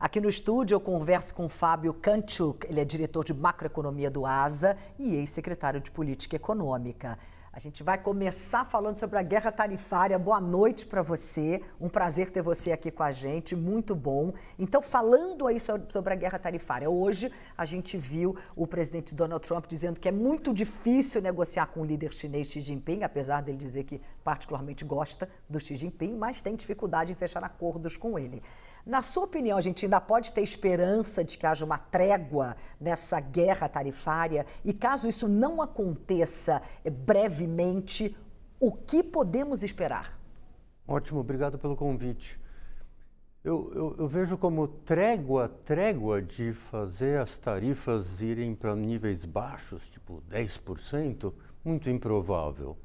Aqui no estúdio eu converso com o Fábio Kanczuk, ele é diretor de macroeconomia do ASA e ex-secretário de política econômica. A gente vai começar falando sobre a guerra tarifária. Boa noite para você, um prazer ter você aqui com a gente, muito bom. Então, falando aí sobre a guerra tarifária, hoje a gente viu o presidente Donald Trump dizendo que é muito difícil negociar com o líder chinês Xi Jinping, apesar dele dizer que particularmente gosta do Xi Jinping, mas tem dificuldade em fechar acordos com ele. Na sua opinião, a gente ainda pode ter esperança de que haja uma trégua nessa guerra tarifária? E caso isso não aconteça brevemente, o que podemos esperar? Ótimo, obrigado pelo convite. Eu vejo como trégua de fazer as tarifas irem para níveis baixos, tipo 10%, muito improvável.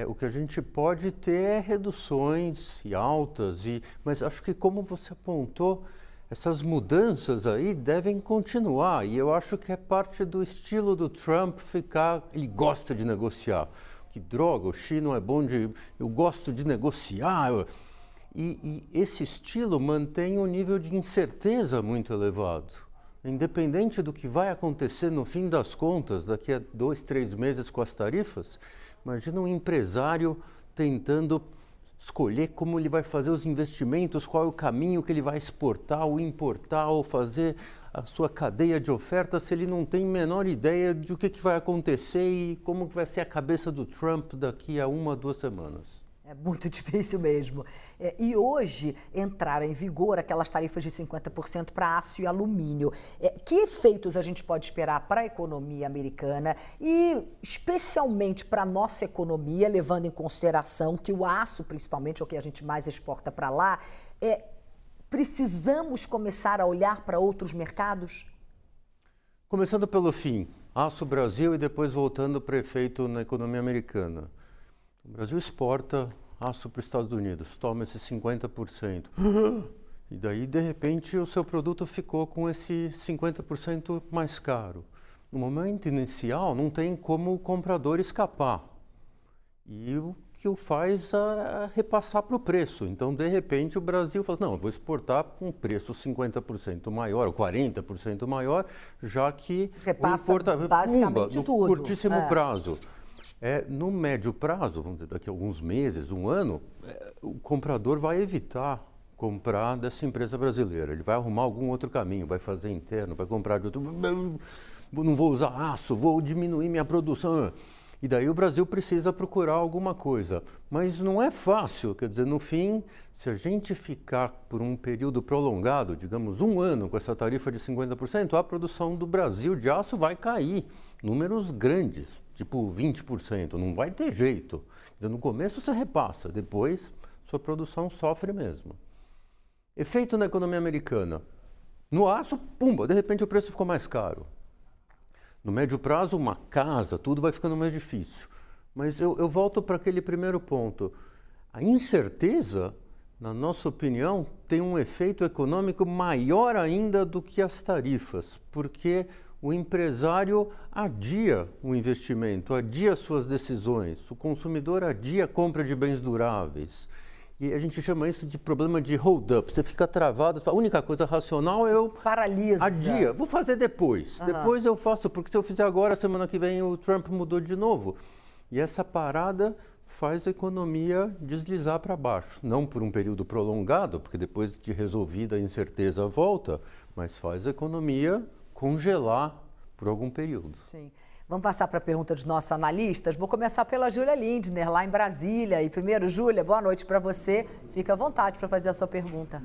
O que a gente pode ter é reduções e altas, mas acho que, como você apontou, essas mudanças aí devem continuar. E eu acho que é parte do estilo do Trump ele gosta de negociar. Que droga, o Xi não é bom eu gosto de negociar. E esse estilo mantém um nível de incerteza muito elevado. Independente do que vai acontecer no fim das contas, daqui a 2, 3 meses com as tarifas, imagina um empresário tentando escolher como ele vai fazer os investimentos, qual é o caminho que ele vai exportar ou importar ou fazer a sua cadeia de oferta, se ele não tem a menor ideia de o que vai acontecer e como que vai ser a cabeça do Trump daqui a 1 ou 2 semanas. É muito difícil mesmo. E hoje entraram em vigor aquelas tarifas de 50% para aço e alumínio. Que efeitos a gente pode esperar para a economia americana e especialmente para a nossa economia, levando em consideração que o aço, principalmente, é o que a gente mais exporta para lá, precisamos começar a olhar para outros mercados? Começando pelo fim, aço Brasil e depois voltando para efeito na economia americana. O Brasil exporta aço para os Estados Unidos, toma esses 50%. E daí, de repente, o seu produto ficou com esse 50% mais caro. No momento inicial, não tem como o comprador escapar. E o que o faz é repassar para o preço. Então, de repente, o Brasil fala, não, eu vou exportar com preço 50% maior, ou 40% maior, já que repassa basicamente tudo. No curtíssimo prazo. No médio prazo, vamos dizer, daqui a alguns meses, 1 ano, o comprador vai evitar comprar dessa empresa brasileira. Ele vai arrumar algum outro caminho, vai fazer interno, vai comprar de outro... Não vou usar aço, vou diminuir minha produção. E daí o Brasil precisa procurar alguma coisa. Mas não é fácil, quer dizer, no fim, se a gente ficar por um período prolongado, digamos 1 ano, com essa tarifa de 50%, a produção do Brasil de aço vai cair. Números grandes, tipo 20%, não vai ter jeito. Quer dizer, no começo você repassa, depois sua produção sofre mesmo. Efeito na economia americana. No aço, pumba, de repente o preço ficou mais caro. No médio prazo, uma casa, tudo vai ficando mais difícil. Mas eu volto para aquele primeiro ponto. A incerteza, na nossa opinião, tem um efeito econômico maior ainda do que as tarifas, porque o empresário adia o investimento, adia suas decisões, o consumidor adia a compra de bens duráveis. E a gente chama isso de problema de hold-up. Você fica travado, a única coisa racional paralisa. Adia, vou fazer depois. Depois eu faço, porque se eu fizer agora, semana que vem o Trump mudou de novo. E essa parada faz a economia deslizar para baixo. Não por um período prolongado, porque depois de resolvida a incerteza volta, mas faz a economia congelar por algum período. Sim. Vamos passar para a pergunta dos nossos analistas. Vou começar pela Júlia Lindner, lá em Brasília. E primeiro, Júlia, boa noite para você. Fica à vontade para fazer a sua pergunta.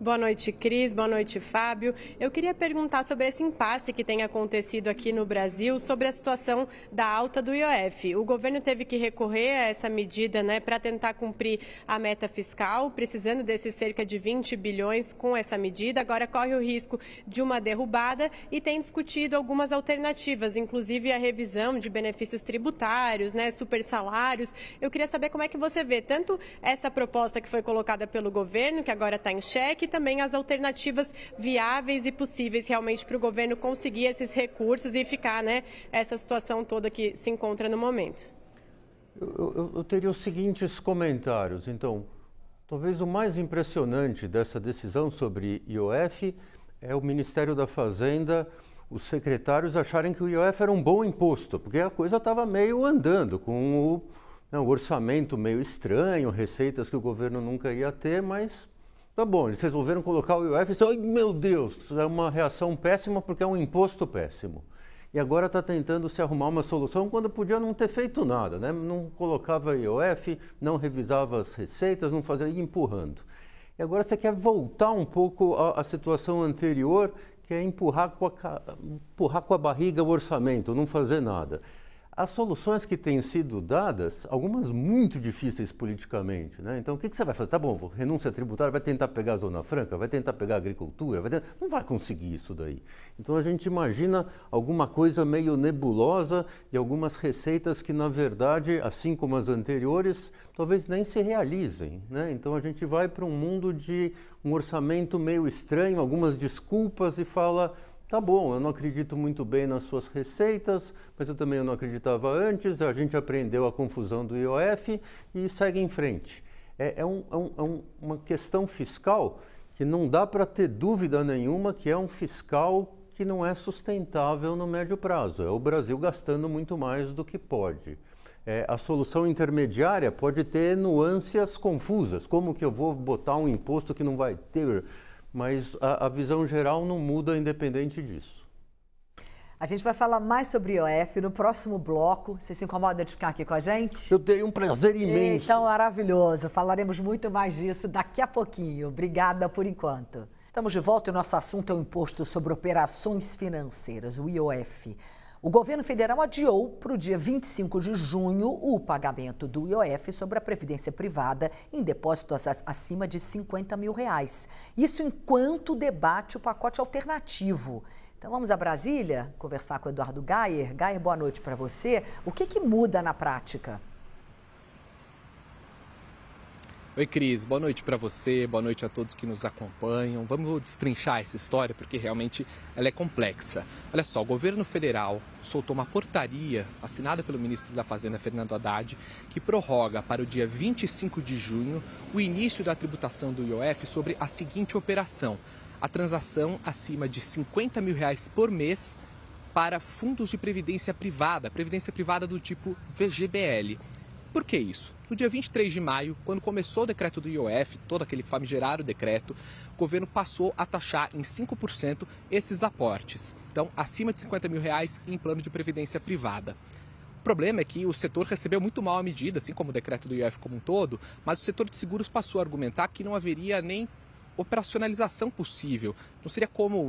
Boa noite, Cris. Boa noite, Fábio. Eu queria perguntar sobre esse impasse que tem acontecido aqui no Brasil, sobre a situação da alta do IOF. O governo teve que recorrer a essa medida, para tentar cumprir a meta fiscal, precisando desses cerca de 20 bilhões com essa medida. Agora corre o risco de uma derrubada e tem discutido algumas alternativas, inclusive a revisão de benefícios tributários, super salários. Eu queria saber como é que você vê tanto essa proposta que foi colocada pelo governo, que agora está em xeque, também as alternativas viáveis e possíveis realmente para o governo conseguir esses recursos e ficar, essa situação toda que se encontra no momento. Eu teria os seguintes comentários. Então, Talvez o mais impressionante dessa decisão sobre IOF é o Ministério da Fazenda, os secretários acharem que o IOF era um bom imposto, porque a coisa estava meio andando, com o orçamento meio estranho, receitas que o governo nunca ia ter, mas tá bom, eles resolveram colocar o IOF e disseram, ai meu Deus, é uma reação péssima porque é um imposto péssimo. E agora está tentando se arrumar uma solução quando podia não ter feito nada, né? Não colocava IOF, não revisava as receitas, não fazia, ia empurrando. E agora você quer voltar um pouco à situação anterior, que é empurrar com a barriga o orçamento, não fazer nada. As soluções que têm sido dadas, algumas muito difíceis politicamente, né? Então, o que você vai fazer? Tá bom, renúncia tributária, vai tentar pegar a Zona Franca, vai tentar pegar a agricultura, não vai conseguir isso daí. Então, a gente imagina alguma coisa meio nebulosa e algumas receitas que, na verdade, assim como as anteriores, talvez nem se realizem, né? Então, a gente vai para um mundo de um orçamento meio estranho, algumas desculpas e fala... Tá bom, eu não acredito muito bem nas suas receitas, mas eu também não acreditava antes, a gente aprendeu a confusão do IOF e segue em frente. É uma questão fiscal que não dá para ter dúvida nenhuma que é um fiscal que não é sustentável no médio prazo. É o Brasil gastando muito mais do que pode. A solução intermediária pode ter nuances confusas, como que eu vou botar um imposto que não vai ter... Mas a visão geral não muda independente disso. A gente vai falar mais sobre IOF no próximo bloco. Você se incomoda de ficar aqui com a gente? Eu tenho um prazer imenso. Então, maravilhoso. Falaremos muito mais disso daqui a pouquinho. Obrigada por enquanto. Estamos de volta e o nosso assunto é o Imposto sobre Operações Financeiras, o IOF. O governo federal adiou para o dia 25 de junho o pagamento do IOF sobre a previdência privada em depósitos acima de R$50 mil. Isso enquanto debate o pacote alternativo. Então vamos a Brasília conversar com o Eduardo Gayer. Gayer, boa noite para você. O que muda na prática? Oi, Cris. Boa noite para você, boa noite a todos que nos acompanham. Vamos destrinchar essa história porque realmente ela é complexa. Olha só, o governo federal soltou uma portaria assinada pelo ministro da Fazenda, Fernando Haddad, que prorroga para o dia 25 de junho o início da tributação do IOF sobre a seguinte operação: a transação acima de R$50 mil por mês para fundos de previdência privada do tipo VGBL. Por que isso? No dia 23 de maio, quando começou o decreto do IOF, todo aquele famigerado decreto, o governo passou a taxar em 5% esses aportes. Então, acima de R$50 mil em plano de previdência privada. O problema é que o setor recebeu muito mal a medida, assim como o decreto do IOF como um todo, mas o setor de seguros passou a argumentar que não haveria nem operacionalização possível.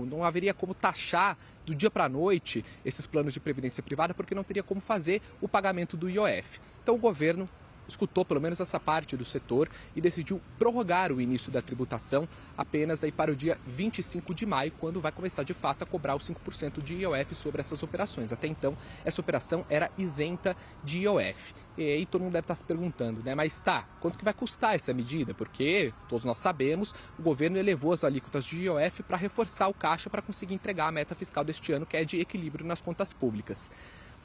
Não haveria como taxar do dia para a noite esses planos de previdência privada, porque não teria como fazer o pagamento do IOF. Então o governo escutou pelo menos essa parte do setor e decidiu prorrogar o início da tributação apenas aí para o dia 25 de maio, quando vai começar de fato a cobrar os 5% de IOF sobre essas operações. Até então, essa operação era isenta de IOF. E aí todo mundo deve estar se perguntando, né? Mas quanto que vai custar essa medida? Porque, todos nós sabemos, o governo elevou as alíquotas de IOF para reforçar o caixa para conseguir entregar a meta fiscal deste ano, que é de equilíbrio nas contas públicas.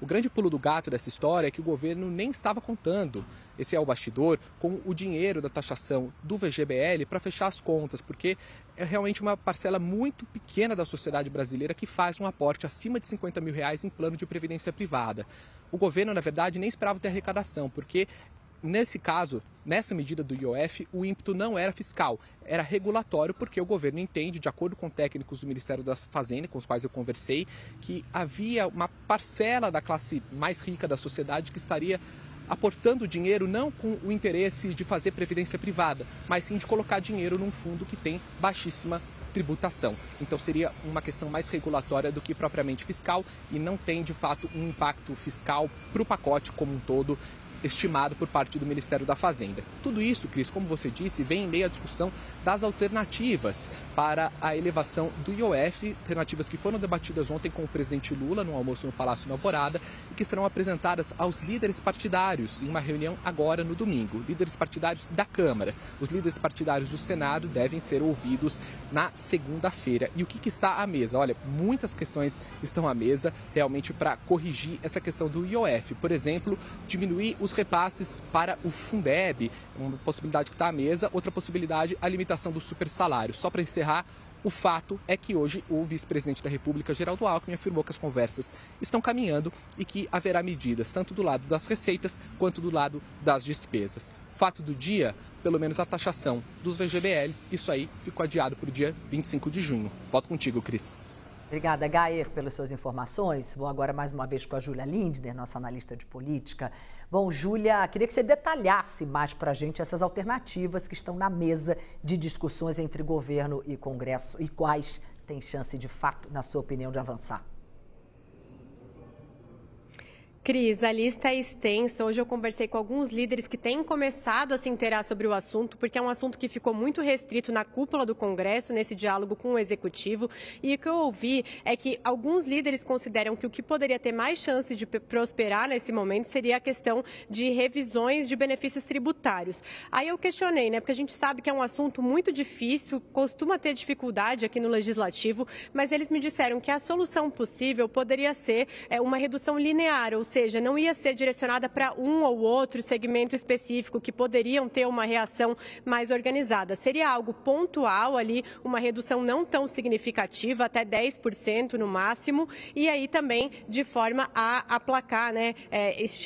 O grande pulo do gato dessa história é que o governo nem estava contando, esse é o bastidor, com o dinheiro da taxação do VGBL para fechar as contas, porque é realmente uma parcela muito pequena da sociedade brasileira que faz um aporte acima de R$50 mil em plano de previdência privada. O governo, na verdade, nem esperava ter arrecadação, porque nesse caso, nessa medida do IOF, o ímpeto não era fiscal, era regulatório, porque o governo entende, de acordo com técnicos do Ministério da Fazenda, com os quais eu conversei, que havia uma parcela da classe mais rica da sociedade que estaria aportando dinheiro não com o interesse de fazer previdência privada, mas sim de colocar dinheiro num fundo que tem baixíssima tributação. Então seria uma questão mais regulatória do que propriamente fiscal e não tem, de fato, um impacto fiscal para o pacote como um todo estimado por parte do Ministério da Fazenda. Tudo isso, Cris, como você disse, vem em meio à discussão das alternativas para a elevação do IOF, alternativas que foram debatidas ontem com o presidente Lula no almoço no Palácio da Alvorada e que serão apresentadas aos líderes partidários em uma reunião agora no domingo. Líderes partidários da Câmara. Os líderes partidários do Senado devem ser ouvidos na segunda-feira. E o que está à mesa? Olha, muitas questões estão à mesa realmente para corrigir essa questão do IOF. Por exemplo, diminuir os os repasses para o Fundeb, uma possibilidade que está à mesa, outra possibilidade, a limitação do supersalário. Só para encerrar, o fato é que hoje o vice-presidente da República, Geraldo Alckmin, afirmou que as conversas estão caminhando e que haverá medidas tanto do lado das receitas quanto do lado das despesas. Fato do dia, pelo menos a taxação dos VGBLs, isso aí ficou adiado para o dia 25 de junho. Volto contigo, Cris. Obrigada, Gayer, pelas suas informações. Vou agora mais uma vez com a Júlia Lindner, nossa analista de política. Bom, Júlia, queria que você detalhasse mais para a gente essas alternativas que estão na mesa de discussões entre governo e Congresso e quais têm chance, de fato, na sua opinião, de avançar. Cris, a lista é extensa. Hoje eu conversei com alguns líderes que têm começado a se inteirar sobre o assunto, porque é um assunto que ficou muito restrito na cúpula do Congresso, nesse diálogo com o Executivo. E o que eu ouvi é que alguns líderes consideram que o que poderia ter mais chance de prosperar nesse momento seria a questão de revisões de benefícios tributários. Aí eu questionei, né? Porque a gente sabe que é um assunto muito difícil, costuma ter dificuldade aqui no Legislativo, mas eles me disseram que a solução possível poderia ser uma redução linear, ou seja, não ia ser direcionada para um ou outro segmento específico que poderiam ter uma reação mais organizada. Seria algo pontual ali, uma redução não tão significativa, até 10% no máximo, e aí também de forma a aplacar, né,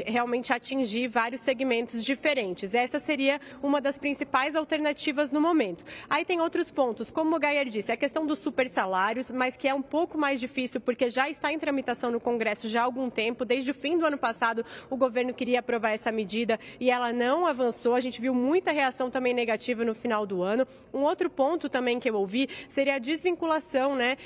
realmente atingir vários segmentos diferentes. Essa seria uma das principais alternativas no momento. Aí tem outros pontos, como o Gayer disse, a questão dos supersalários, mas que é um pouco mais difícil porque já está em tramitação no Congresso já há algum tempo, desde o fim do ano passado, o governo queria aprovar essa medida e ela não avançou. A gente viu muita reação também negativa no final do ano. Um outro ponto também que eu ouvi seria a desvinculação, né,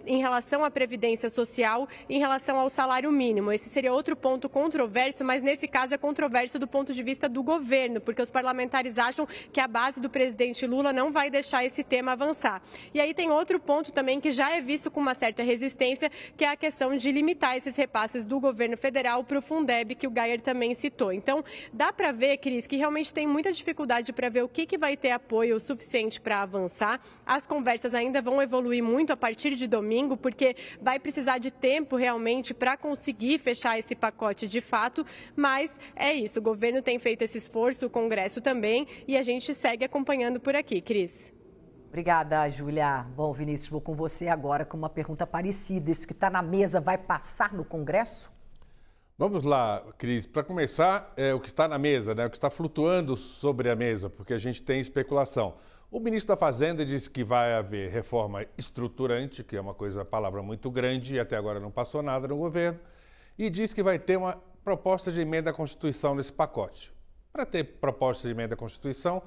em relação à Previdência Social, em relação ao salário mínimo. Esse seria outro ponto controverso, mas nesse caso é controverso do ponto de vista do governo, porque os parlamentares acham que a base do presidente Lula não vai deixar esse tema avançar. E aí tem outro ponto também que já é visto com uma certa resistência, que é a questão de limitar esses repasses do governo federal para o Fundeb, que o Gayer também citou. Então, dá para ver, Cris, que realmente tem muita dificuldade para ver o que vai ter apoio suficiente para avançar. As conversas ainda vão evoluir muito a partir de domingo, porque vai precisar de tempo realmente para conseguir fechar esse pacote de fato, mas é isso, o governo tem feito esse esforço, o Congresso também, e a gente segue acompanhando por aqui, Cris. Obrigada, Júlia. Bom, Vinícius, vou com você agora com uma pergunta parecida. Isso que está na mesa vai passar no Congresso? Vamos lá, Cris. Para começar, o que está na mesa, né? O que está flutuando sobre a mesa, porque a gente tem especulação. O ministro da Fazenda disse que vai haver reforma estruturante, que é uma palavra muito grande e até agora não passou nada no governo, e disse que vai ter uma proposta de emenda à Constituição nesse pacote. Para ter proposta de emenda à Constituição,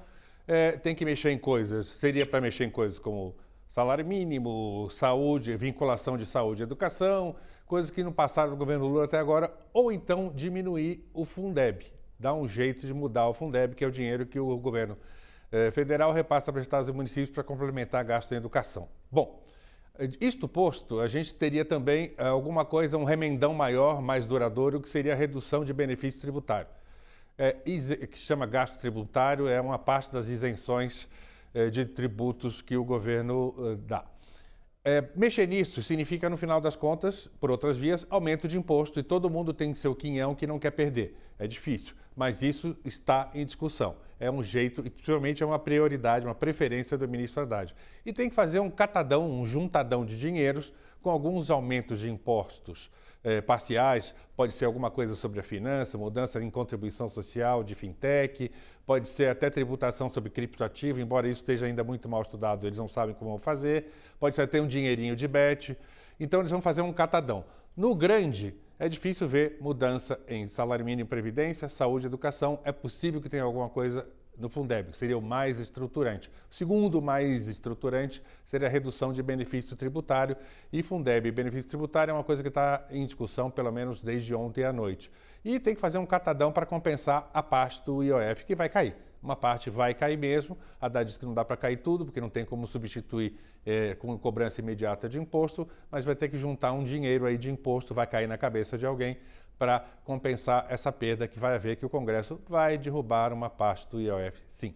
tem que mexer em coisas, seria para mexer em coisas como salário mínimo, saúde, vinculação de saúde e educação, coisas que não passaram no governo Lula até agora, ou então diminuir o Fundeb, dar um jeito de mudar o Fundeb, que é o dinheiro que o governo federal repassa para estados e municípios para complementar gasto em educação. Bom, isto posto, a gente teria também alguma coisa, um remendão maior, mais duradouro, que seria a redução de benefício tributário. Que se chama gasto tributário, é uma parte das isenções de tributos que o governo dá. Mexer nisso significa, no final das contas, por outras vias, aumento de imposto e todo mundo tem seu quinhão que não quer perder. É difícil, mas isso está em discussão. É um jeito, e principalmente é uma prioridade, uma preferência do ministro Haddad. E tem que fazer um catadão, um juntadão de dinheiros com alguns aumentos de impostos parciais, pode ser alguma coisa sobre a finança, mudança em contribuição social de fintech, pode ser até tributação sobre criptoativo, embora isso esteja ainda muito mal estudado, eles não sabem como fazer, pode ser até um dinheirinho de bet, então eles vão fazer um catadão. No grande, é difícil ver mudança em salário mínimo, previdência, saúde e educação, é possível que tenha alguma coisa no Fundeb, que seria o mais estruturante. O segundo mais estruturante seria a redução de benefício tributário. E Fundeb e benefício tributário é uma coisa que está em discussão, pelo menos desde ontem à noite. E tem que fazer um catadão para compensar a parte do IOF, que vai cair. Uma parte vai cair mesmo. A Haddad diz que não dá para cair tudo, porque não tem como substituir com cobrança imediata de imposto, mas vai ter que juntar um dinheiro aí de imposto, vai cair na cabeça de alguém, para compensar essa perda que vai haver, que o Congresso vai derrubar uma parte do IOF, sim.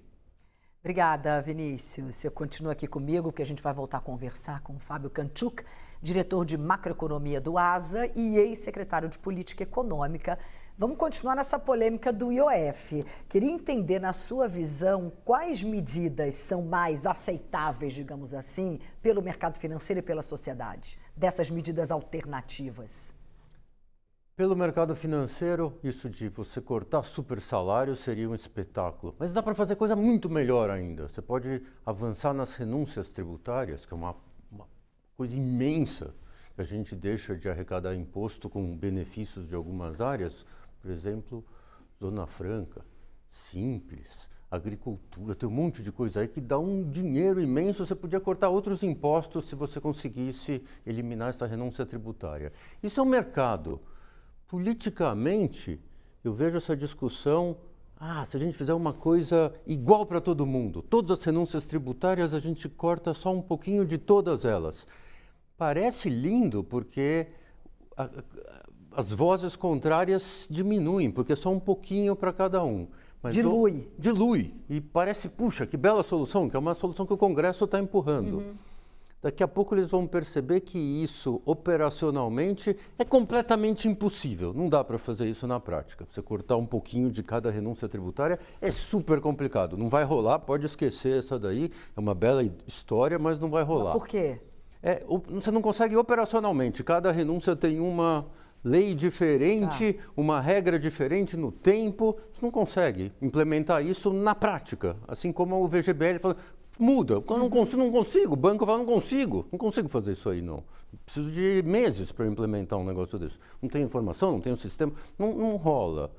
Obrigada, Vinícius. Você continua aqui comigo, porque a gente vai voltar a conversar com o Fábio Kantchuk, diretor de macroeconomia do ASA e ex-secretário de Política Econômica Vamos continuar nessa polêmica do IOF. Queria entender, na sua visão, quais medidas são mais aceitáveis, digamos assim, pelo mercado financeiro e pela sociedade, dessas medidas alternativas. Pelo mercado financeiro, isso de você cortar super salário seria um espetáculo. Mas dá para fazer coisa muito melhor ainda. Você pode avançar nas renúncias tributárias, que é uma coisa imensa, que a gente deixa de arrecadar imposto com benefícios de algumas áreas. Por exemplo, Zona Franca, Simples, agricultura, tem um monte de coisa aí que dá um dinheiro imenso. Você podia cortar outros impostos se você conseguisse eliminar essa renúncia tributária. Isso é um mercado. Politicamente, eu vejo essa discussão, se a gente fizer uma coisa igual para todo mundo, todas as renúncias tributárias, a gente corta só um pouquinho de todas elas. Parece lindo porque as vozes contrárias diminuem, porque é só um pouquinho para cada um. Mas dilui. E parece, puxa, que bela solução, que é uma solução que o Congresso está empurrando. Daqui a pouco eles vão perceber que isso, operacionalmente, é completamente impossível. Não dá para fazer isso na prática. Você cortar um pouquinho de cada renúncia tributária é super complicado. Não vai rolar, pode esquecer essa daí. É uma bela história, mas não vai rolar. Mas por quê? Você não consegue operacionalmente. Cada renúncia tem uma lei diferente, uma regra diferente no tempo. Você não consegue implementar isso na prática. Assim como o VGBL fala, muda. Eu não consigo. O banco fala, não consigo fazer isso aí, não. Preciso de meses para implementar um negócio desse. Não tem informação, não tem um sistema, não rola.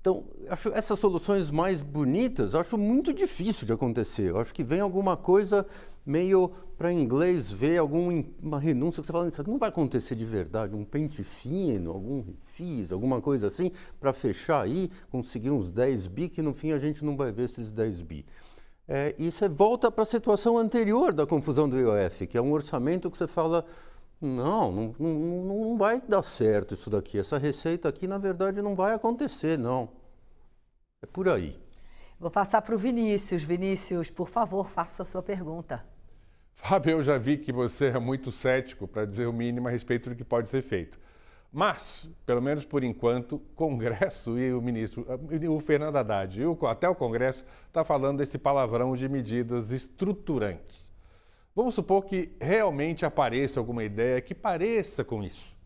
Então, acho essas soluções mais bonitas, acho muito difícil de acontecer. Eu acho que vem alguma coisa meio para inglês ver alguma renúncia que você fala, isso aqui não vai acontecer de verdade, um pente fino, algum refis, alguma coisa assim, para fechar aí, conseguir uns 10 bi, que no fim a gente não vai ver esses 10 bi. E você volta para a situação anterior da confusão do IOF, que é um orçamento que você fala, não vai dar certo isso daqui, essa receita aqui, na verdade, não vai acontecer, não. É por aí. Vou passar para o Vinícius. Vinícius, por favor, faça a sua pergunta. Fábio, eu já vi que você é muito cético, para dizer o mínimo, a respeito do que pode ser feito. Mas, pelo menos por enquanto, o Congresso e o ministro, o Fernando Haddad e até o Congresso, está falando desse palavrão de medidas estruturantes. Vamos supor que realmente apareça alguma ideia que pareça com isso,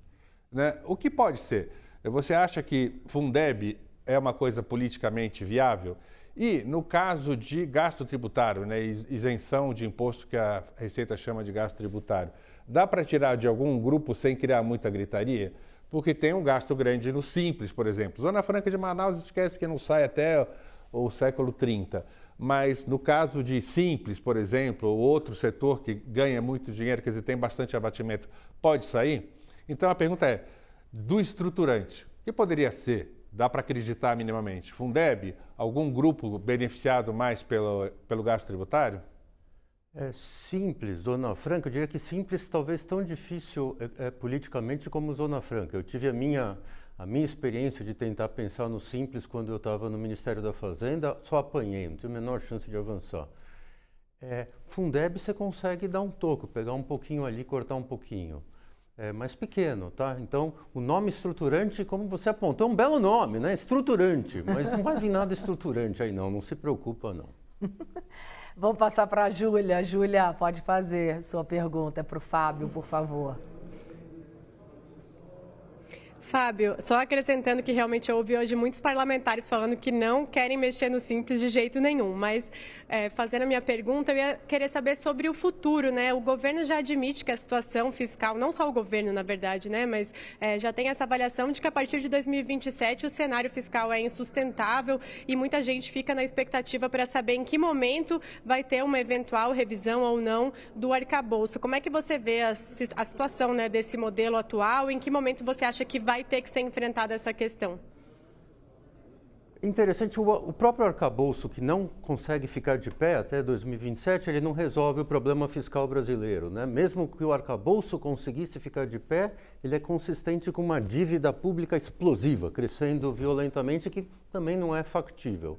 né? O que pode ser? Você acha que Fundeb é uma coisa politicamente viável? E, no caso de gasto tributário, né, isenção de imposto que a Receita chama de gasto tributário, dá para tirar de algum grupo sem criar muita gritaria? Porque tem um gasto grande no Simples, por exemplo. Zona Franca de Manaus, esquece que não sai até o século 30. Mas no caso de Simples, por exemplo, ou outro setor que ganha muito dinheiro, quer dizer, tem bastante abatimento, pode sair? Então a pergunta é, do estruturante, o que poderia ser? Dá para acreditar minimamente? Fundeb, algum grupo beneficiado mais pelo gasto tributário? Simples, Zona Franca, eu diria que Simples talvez tão difícil politicamente como Zona Franca. Eu tive a minha experiência de tentar pensar no Simples quando eu estava no Ministério da Fazenda, só apanhei, não tive a menor chance de avançar. Fundeb você consegue dar um toco, pegar um pouquinho ali, cortar um pouquinho. Mais pequeno, tá? Então, o nome estruturante, como você apontou, é um belo nome, né? Estruturante, mas não vai vir nada estruturante aí não se preocupa não. Vamos passar para a Júlia. Júlia, pode fazer sua pergunta para o Fábio, por favor. Fábio, só acrescentando que realmente eu ouvi hoje muitos parlamentares falando que não querem mexer no Simples de jeito nenhum, mas fazendo a minha pergunta, eu ia querer saber sobre o futuro, né? O governo já admite que a situação fiscal, não só o governo, na verdade, né? Mas já tem essa avaliação de que a partir de 2027 o cenário fiscal é insustentável e muita gente fica na expectativa para saber em que momento vai ter uma eventual revisão ou não do arcabouço. Como é que você vê a situação, né, desse modelo atual? Em que momento você acha que vai ter que ser enfrentada essa questão? Interessante, o próprio arcabouço, que não consegue ficar de pé até 2027, ele não resolve o problema fiscal brasileiro, né? Mesmo que o arcabouço conseguisse ficar de pé, ele é consistente com uma dívida pública explosiva, crescendo violentamente, que também não é factível.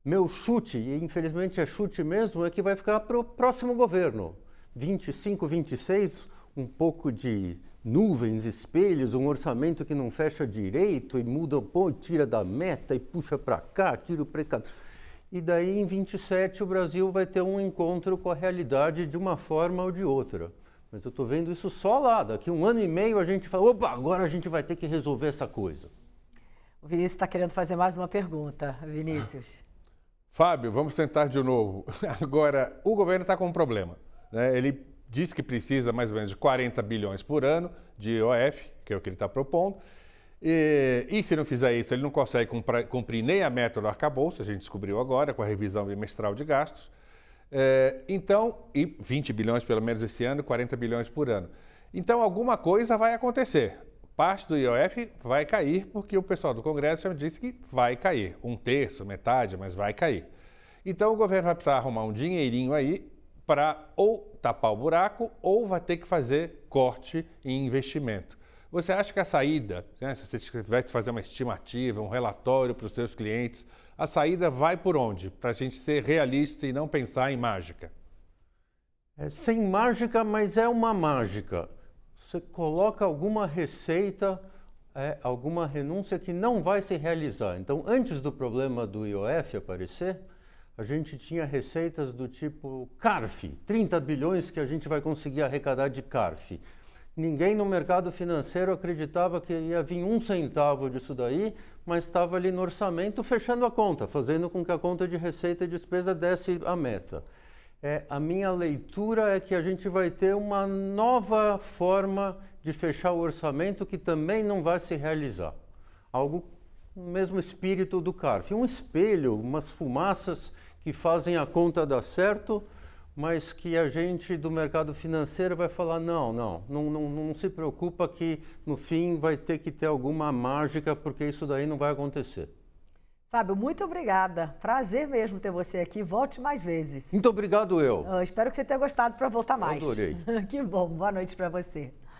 Meu chute, e infelizmente é chute mesmo, é que vai ficar para o próximo governo. 25, 26, um pouco de nuvens, espelhos, um orçamento que não fecha direito e muda, tira da meta e puxa para cá, tira para cá. E daí em 27 o Brasil vai ter um encontro com a realidade de uma forma ou de outra. Mas eu estou vendo isso só lá, daqui 1 ano e meio a gente fala, opa, agora a gente vai ter que resolver essa coisa. O Vinícius está querendo fazer mais uma pergunta. Vinícius. Fábio, vamos tentar de novo. Agora, o governo está com um problema, né? Ele diz que precisa mais ou menos de 40 bilhões por ano de IOF, que é o que ele está propondo. E se não fizer isso, ele não consegue cumprir nem a meta do arcabouço, a gente descobriu agora, com a revisão bimestral de gastos. Então, e 20 bilhões pelo menos esse ano, 40 bilhões por ano. Então, alguma coisa vai acontecer. Parte do IOF vai cair, porque o pessoal do Congresso já disse que vai cair. 1/3, metade, mas vai cair. Então, o governo vai precisar arrumar um dinheirinho aí para ou tapar o buraco ou vai ter que fazer corte em investimento. Você acha que a saída, né, se você tivesse que fazer uma estimativa, um relatório para os seus clientes, a saída vai por onde? Para a gente ser realista e não pensar em mágica. Sem mágica, mas é uma mágica. Você coloca alguma receita, alguma renúncia que não vai se realizar. Então, antes do problema do IOF aparecer, a gente tinha receitas do tipo CARF, 30 bilhões que a gente vai conseguir arrecadar de CARF. Ninguém no mercado financeiro acreditava que ia vir 1 centavo disso daí, mas estava ali no orçamento fechando a conta, fazendo com que a conta de receita e despesa desse a meta. A minha leitura é que a gente vai ter uma nova forma de fechar o orçamento que também não vai se realizar. Algo no mesmo espírito do CARF. Um espelho, umas fumaças que fazem a conta dar certo, mas que a gente do mercado financeiro vai falar, não se preocupa que no fim vai ter que ter alguma mágica, porque isso daí não vai acontecer. Fábio, muito obrigada. Prazer mesmo ter você aqui. Volte mais vezes. Muito obrigado, eu. Espero que você tenha gostado para voltar mais. Eu adorei. Que bom. Boa noite para você.